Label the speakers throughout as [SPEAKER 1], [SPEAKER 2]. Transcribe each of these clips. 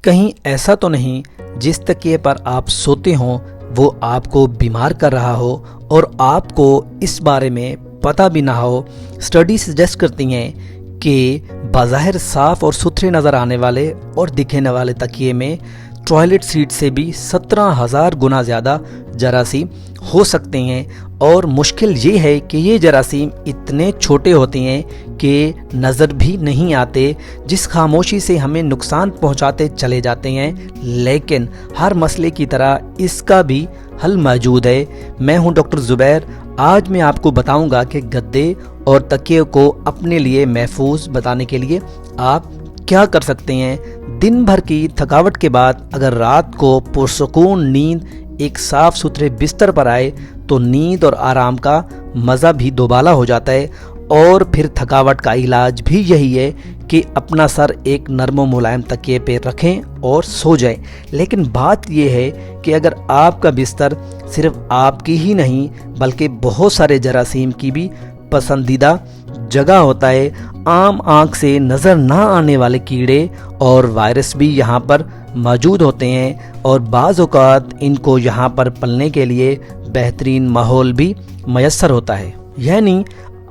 [SPEAKER 1] کہیں ایسا تو نہیں جس تکیے پر آپ سوتے ہوں وہ آپ کو بیمار کر رہا ہو اور آپ کو اس بارے میں پتہ بھی نہ ہو۔ اسٹڈی سجیسٹ کرتی ہیں کہ بظاہر صاف اور ستھرے نظر آنے والے اور دکھنے والے تکیے میں ٹوائلٹ سیٹ سے بھی 17,000 گنا زیادہ جراثیم ہو سکتے ہیں، اور مشکل یہ ہے کہ یہ جراثیم اتنے چھوٹے ہوتے ہیں کہ نظر بھی نہیں آتے، جس خاموشی سے ہمیں نقصان پہنچاتے چلے جاتے ہیں۔ لیکن ہر مسئلے کی طرح اس کا بھی حل موجود ہے۔ میں ہوں ڈاکٹر زبیر۔ آج میں آپ کو بتاؤں گا کہ گدے اور تکیے کو اپنے لیے محفوظ بتانے کے لیے آپ کیا کر سکتے ہیں۔ دن بھر کی تھکاوٹ کے بعد اگر رات کو پرسکون نیند ایک صاف ستھرے بستر پر آئے تو نیند اور آرام کا مزہ بھی دوبالا ہو جاتا ہے، اور پھر تھکاوٹ کا علاج بھی یہی ہے کہ اپنا سر ایک نرم و ملائم تکیے پہ رکھیں اور سو جائیں۔ لیکن بات یہ ہے کہ اگر آپ کا بستر صرف آپ کی ہی نہیں بلکہ بہت سارے جراثیم کی بھی پسندیدہ جگہ ہوتا ہے، عام آنکھ سے نظر نہ آنے والے کیڑے اور وائرس بھی یہاں پر موجود ہوتے ہیں، اور بعض اوقات ان کو یہاں پر پلنے کے لیے بہترین ماحول بھی میسر ہوتا ہے۔ یعنی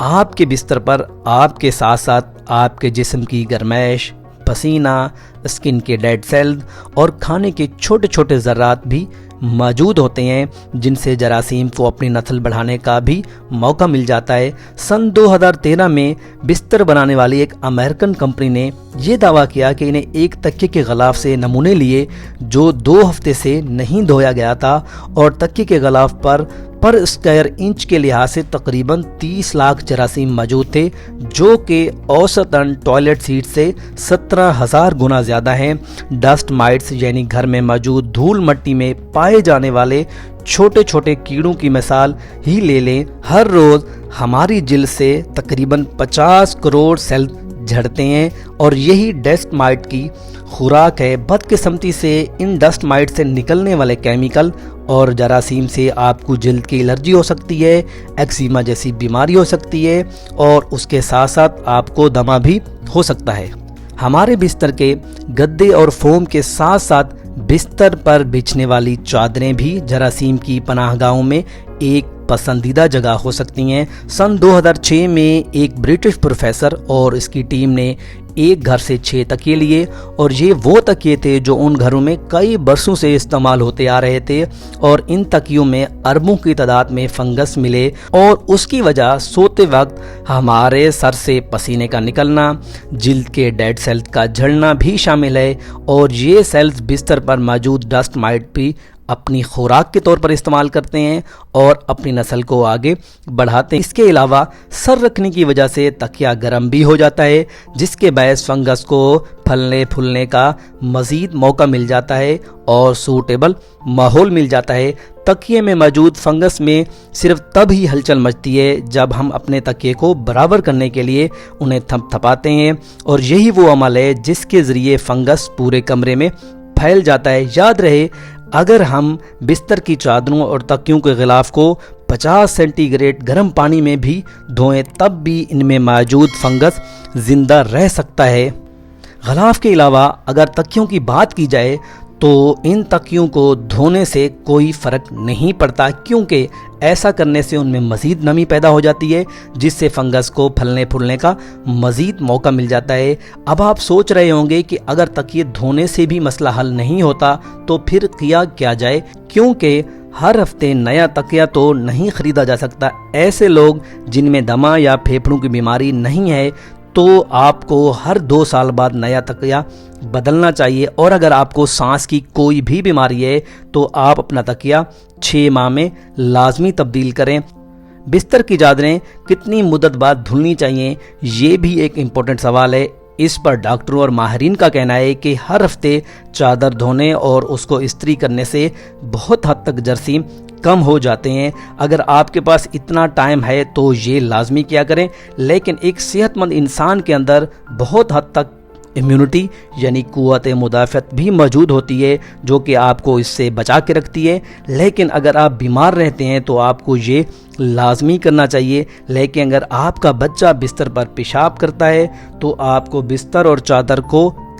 [SPEAKER 1] آپ کے بستر پر آپ کے ساتھ ساتھ آپ کے جسم کی گرمائش، پسینہ، اسکن کے ڈیڈ سیلز اور کھانے کے چھوٹے چھوٹے ذرات بھی موجود ہوتے ہیں، جن سے جراثیم کو اپنی نسل بڑھانے کا بھی موقع مل جاتا ہے۔ سن 2013 میں بستر بنانے والی ایک امریکن کمپنی نے یہ دعویٰ کیا کہ انہیں ایک تکیے کے غلاف سے نمونے لیے جو 2 ہفتے سے نہیں دھویا گیا تھا، اور تکیے کے غلاف پر اسکوائر انچ کے لحاظ سے تقریباً 30 لاکھ جراثیم موجود تھے، جو کہ اوسطاً ٹوائلٹ سیٹ سے 17,000 گنا زیادہ ہیں۔ ڈسٹ مائٹس یعنی گھر میں موجود دھول مٹی میں پائے جانے والے چھوٹے چھوٹے کیڑوں کی مثال ہی لے لیں۔ ہر روز ہماری جلد سے تقریباً 50 کروڑ سیل جھڑتے ہیں، اور یہی ڈسٹ مائٹ کی خوراک ہے۔ بدقسمتی سے ان ڈسٹ مائٹ سے نکلنے والے کیمیکل اور جراثیم سے آپ کو جلد کی الرجی ہو سکتی ہے، ایکزیما جیسی بیماری ہو سکتی ہے، اور اس کے ساتھ ساتھ آپ کو دمہ بھی ہو سکتا ہے۔ ہمارے بستر کے گدے اور فوم کے ساتھ ساتھ بستر پر بچھنے والی چادریں بھی جراثیم کی پناہ گاہوں میں ایک پسندیدہ جگہ ہو سکتی ہیں۔ سن 2006 میں ایک برٹش پروفیسر اور اس کی ٹیم نے ایک گھر سے 6 تکیے لیے، اور یہ وہ تکیے تھے جو ان گھروں میں کئی برسوں سے استعمال ہوتے آ رہے تھے، اور ان تکیوں میں اربوں کی تعداد میں فنگس ملے، اور اس کی وجہ سوتے وقت ہمارے سر سے پسینے کا نکلنا، جلد کے ڈیڈ سیلز کا جھڑنا بھی شامل ہے، اور یہ سیلز بستر پر موجود ڈسٹ مائٹ بھی اپنی خوراک کے طور پر استعمال کرتے ہیں اور اپنی نسل کو آگے بڑھاتے ہیں۔ اس کے علاوہ سر رکھنے کی وجہ سے تکیہ گرم بھی ہو جاتا ہے، جس کے باعث فنگس کو پھلنے پھولنے کا مزید موقع مل جاتا ہے اور سوٹیبل ماحول مل جاتا ہے۔ تکیے میں موجود فنگس میں صرف تب ہی ہلچل مچتی ہے جب ہم اپنے تکیے کو برابر کرنے کے لیے انہیں تھپ تھپاتے ہیں، اور یہی وہ عمل ہے جس کے ذریعے فنگس پورے کمرے میں پھیل جاتا ہے۔ یاد رہے، اگر ہم بستر کی چادروں اور تکیوں کے غلاف کو 50 سینٹی گریڈ گرم پانی میں بھی دھوئیں تب بھی ان میں موجود فنگس زندہ رہ سکتا ہے۔ غلاف کے علاوہ اگر تکیوں کی بات کی جائے تو ان تکیوں کو دھونے سے کوئی فرق نہیں پڑتا، کیونکہ ایسا کرنے سے ان میں مزید نمی پیدا ہو جاتی ہے، جس سے فنگس کو پھلنے پھولنے کا مزید موقع مل جاتا ہے۔ اب آپ سوچ رہے ہوں گے کہ اگر تکیے دھونے سے بھی مسئلہ حل نہیں ہوتا تو پھر کیا جائے، کیونکہ ہر ہفتے نیا تکیہ تو نہیں خریدا جا سکتا۔ ایسے لوگ جن میں دمہ یا پھیپھڑوں کی بیماری نہیں ہے تو آپ کو ہر 2 سال بعد نیا تکیہ بدلنا چاہیے، اور اگر آپ کو سانس کی کوئی بھی بیماری ہے تو آپ اپنا تکیہ 6 ماہ میں لازمی تبدیل کریں۔ بستر کی چادریں کتنی مدت بعد دھلنی چاہیے، یہ بھی ایک امپورٹنٹ سوال ہے۔ اس پر ڈاکٹروں اور ماہرین کا کہنا ہے کہ ہر ہفتے چادر دھونے اور اس کو استری کرنے سے بہت حد تک جراثیم کم ہو جاتے ہیں۔ اگر آپ کے پاس اتنا ٹائم ہے تو یہ لازمی کیا کریں، لیکن ایک صحت مند انسان کے اندر بہت حد تک امیونٹی یعنی قوت مدافعت بھی موجود ہوتی ہے، جو کہ آپ کو اس سے بچا کے رکھتی ہے۔ لیکن اگر آپ بیمار رہتے ہیں تو آپ کو یہ لازمی کرنا چاہیے۔ لیکن اگر آپ کا بچہ بستر پر پیشاب کرتا ہے تو آپ کو بستر اور چادر کو